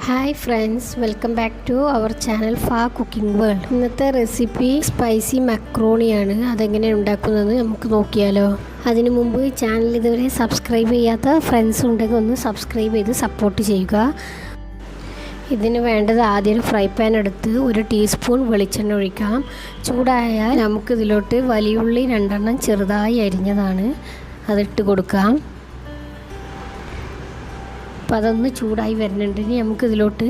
Hi friends, welcome back to our channel cooking world. ഇന്നത്തെ recipe spicy മക്രോണിയാണ്. അതെങ്ങനെ ഉണ്ടാക്കുന്നത് നമുക്ക് നോക്കിയാലോ. അതിനു മുമ്പ് ചാനൽ ഇതുവരെ സബ്സ്ക്രൈബ് ചെയ്യാത്ത ഫ്രണ്ട്സ് ഉണ്ടെങ്കിൽ ഒന്ന് സബ്സ്ക്രൈബ് ചെയ്ത് സപ്പോർട്ട് ചെയ്യുക. ഇതിന് വേണ്ടത് ആദ്യം ഒരു ഫ്രൈ പാൻ എടുത്ത് 1 ടീസ്പൂൺ വെളിച്ചെണ്ണ ഒഴിക്കാം. ചൂടായാൽ നമുക്കിതിലോട്ട് വലിയുള്ളി 2 ചെറുതായി അരിഞ്ഞതാണ് അതിട്ട് കൊടുക്കാം. അപ്പോൾ അതൊന്ന് ചൂടായി വരുന്നുണ്ട്. ഇനി നമുക്കിതിലോട്ട്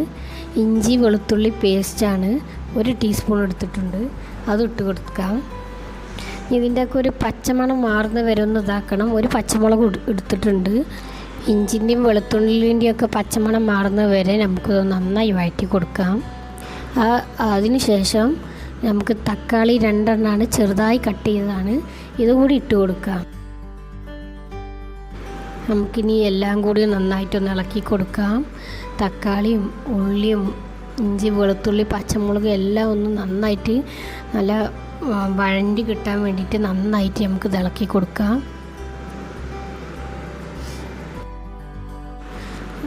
ഇഞ്ചി വെളുത്തുള്ളി പേസ്റ്റാണ് 1 ടീസ്പൂൺ എടുത്തിട്ടുണ്ട്, അതിട്ട് കൊടുക്കാം. ഇതിൻ്റെയൊക്കെ ഒരു പച്ചമണം മാറുന്ന വരെ ഒന്ന് ഇതാക്കണം. 1 പച്ചമുളക് എടുത്തിട്ടുണ്ട്. ഇഞ്ചിൻ്റെയും വെളുത്തുള്ളിൻ്റെയൊക്കെ പച്ചമണം മാറുന്ന വരെ നമുക്കത് നന്നായി വഴറ്റി കൊടുക്കാം. അതിന് ശേഷം നമുക്ക് തക്കാളി 2 ചെറുതായി കട്ട് ചെയ്തതാണ്, ഇതുകൂടി ഇട്ട് കൊടുക്കാം. നമുക്കിനി എല്ലാം കൂടി നന്നായിട്ടൊന്ന് ഇളക്കി കൊടുക്കാം. തക്കാളിയും ഉള്ളിയും ഇഞ്ചി വെളുത്തുള്ളി പച്ചമുളക് എല്ലാം ഒന്ന് നന്നായിട്ട് നല്ല വഴണ്ടി കിട്ടാൻ വേണ്ടിയിട്ട് നന്നായിട്ട് നമുക്ക് ഇളക്കി കൊടുക്കാം.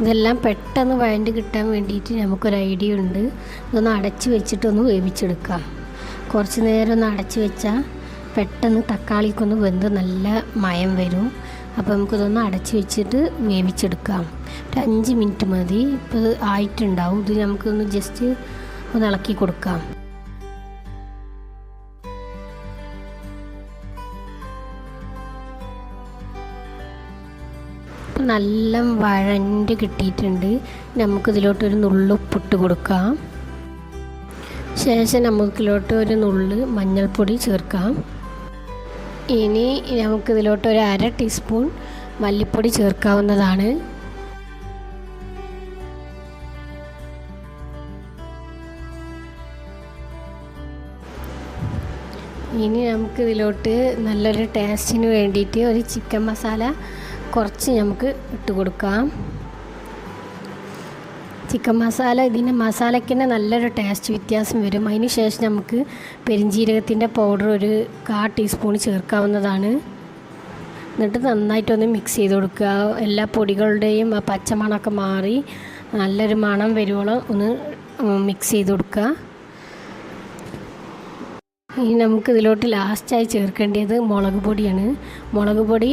ഇതെല്ലാം പെട്ടെന്ന് വഴണ്ടി കിട്ടാൻ വേണ്ടിയിട്ട് നമുക്കൊരു ഐഡിയ ഉണ്ട്. ഇതൊന്ന് അടച്ച് വെച്ചിട്ടൊന്ന് വേവിച്ചെടുക്കാം. കുറച്ച് നേരം ഒന്ന് അടച്ച് വെച്ചാൽ പെട്ടെന്ന് തക്കാളിക്കൊന്ന് വെന്ത് നല്ല മയം വരും. അപ്പോൾ നമുക്കിതൊന്ന് അടച്ച് വെച്ചിട്ട് വേവിച്ചെടുക്കാം. ഒരു 5 മിനിറ്റ് മതി. ഇപ്പോൾ ഇത് ആയിട്ടുണ്ടാവും. ഇത് നമുക്കൊന്ന് ജസ്റ്റ് ഒന്ന് ഇളക്കി കൊടുക്കാം. ഇപ്പം നല്ല വഴണ്ട് കിട്ടിയിട്ടുണ്ട്. നമുക്കിതിലോട്ടൊരു നുള്ളുപ്പിട്ട് കൊടുക്കാം. ശേഷം നമുക്കിതിലോട്ട് ഒരു നുള്ള് മഞ്ഞൾപ്പൊടി ചേർക്കാം. ഇനി നമുക്കിതിലോട്ട് ഒരു 1/2 ടീസ്പൂൺ മല്ലിപ്പൊടി ചേർക്കാവുന്നതാണ്. ഇനി നമുക്കിതിലോട്ട് നല്ലൊരു ടേസ്റ്റിന് വേണ്ടിയിട്ട് ഒരു ചിക്കൻ മസാല കുറച്ച് നമുക്ക് ഇട്ട് കൊടുക്കാം. ചിക്കൻ മസാല ഇതിൻ്റെ മസാലയ്ക്ക് തന്നെ നല്ലൊരു ടേസ്റ്റ് വ്യത്യാസം വരും. അതിന് ശേഷം നമുക്ക് പെരിഞ്ജീരകത്തിൻ്റെ പൗഡർ ഒരു 1/4 ടീസ്പൂൺ ചേർക്കാവുന്നതാണ്. എന്നിട്ട് നന്നായിട്ടൊന്ന് മിക്സ് ചെയ്ത് കൊടുക്കുക. എല്ലാ പൊടികളുടെയും ആ പച്ചമണമൊക്കെ മാറി നല്ലൊരു മണം വരുവോളം ഒന്ന് മിക്സ് ചെയ്ത് കൊടുക്കുക. ഇനി നമുക്ക് ഇതിലോട്ട് ലാസ്റ്റായി ചേർക്കേണ്ടത് മുളക് പൊടിയാണ്. മുളക് പൊടി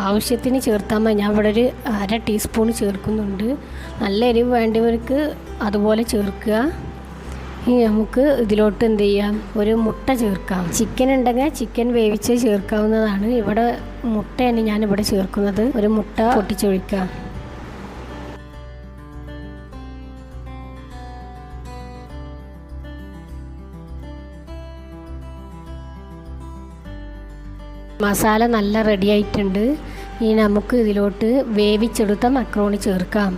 ആവശ്യത്തിന് ചേർത്താൽ മതി. ഞാൻ ഇവിടെ ഒരു 1/2 ടീസ്പൂൺ ചേർക്കുന്നുണ്ട്. നല്ല എരിവ് വേണ്ടവർക്ക് അതുപോലെ ചേർക്കുക. ഇനി നമുക്ക് ഇതിലോട്ട് എന്ത് ചെയ്യാം, ഒരു മുട്ട ചേർക്കാം. ചിക്കൻ ഉണ്ടെങ്കിൽ ചിക്കൻ വേവിച്ച് ചേർക്കാവുന്നതാണ്. ഇവിടെ മുട്ടയാണ് ഞാനിവിടെ ചേർക്കുന്നത്. ഒരു മുട്ട പൊട്ടിച്ചൊഴിക്കാം. മസാല നല്ല റെഡി ആയിട്ടുണ്ട്. ഇനി നമുക്ക് ഇതിലോട്ട് വേവിച്ചെടുത്ത മക്രോണി ചേർക്കാം.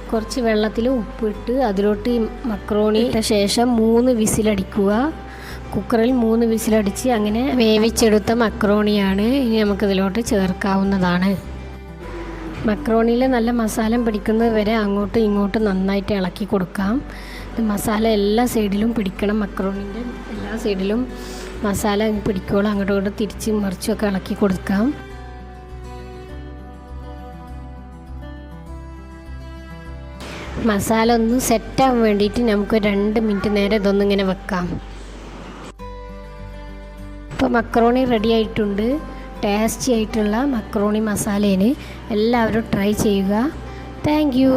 കുറച്ച് വെള്ളത്തിൽ ഉപ്പിട്ട് അതിലോട്ട് മക്രോണി ഇട്ട ശേഷം 3 വിസിലടിക്കുക. കുക്കറിൽ 3 വിസിലടിച്ച് അങ്ങനെ വേവിച്ചെടുത്ത മക്രോണിയാണ് ഇനി നമുക്കിതിലോട്ട് ചേർക്കാവുന്നതാണ്. മക്രോണിയിൽ നല്ല മസാല പിടിക്കുന്നത് വരെ അങ്ങോട്ടും ഇങ്ങോട്ടും നന്നായിട്ട് ഇളക്കി കൊടുക്കാം. മസാല എല്ലാ സൈഡിലും പിടിക്കണം. മക്രോണിൻ്റെ എല്ലാ സൈഡിലും മസാല പിടിക്കോളം അങ്ങോട്ടും ഇങ്ങോട്ടും തിരിച്ചും മറിച്ചുമൊക്കെ ഇളക്കി കൊടുക്കാം. മസാല ഒന്ന് സെറ്റാകാൻ വേണ്ടിയിട്ട് നമുക്ക് 2 മിനിറ്റ് നേരം ഇതൊന്നിങ്ങനെ വെക്കാം. ഇപ്പോൾ മക്രോണി റെഡി ആയിട്ടുണ്ട്. ടേസ്റ്റി ആയിട്ടുള്ള മക്രോണി മസാലയാണ്. എല്ലാവരും ട്രൈ ചെയ്യുക. Thank you.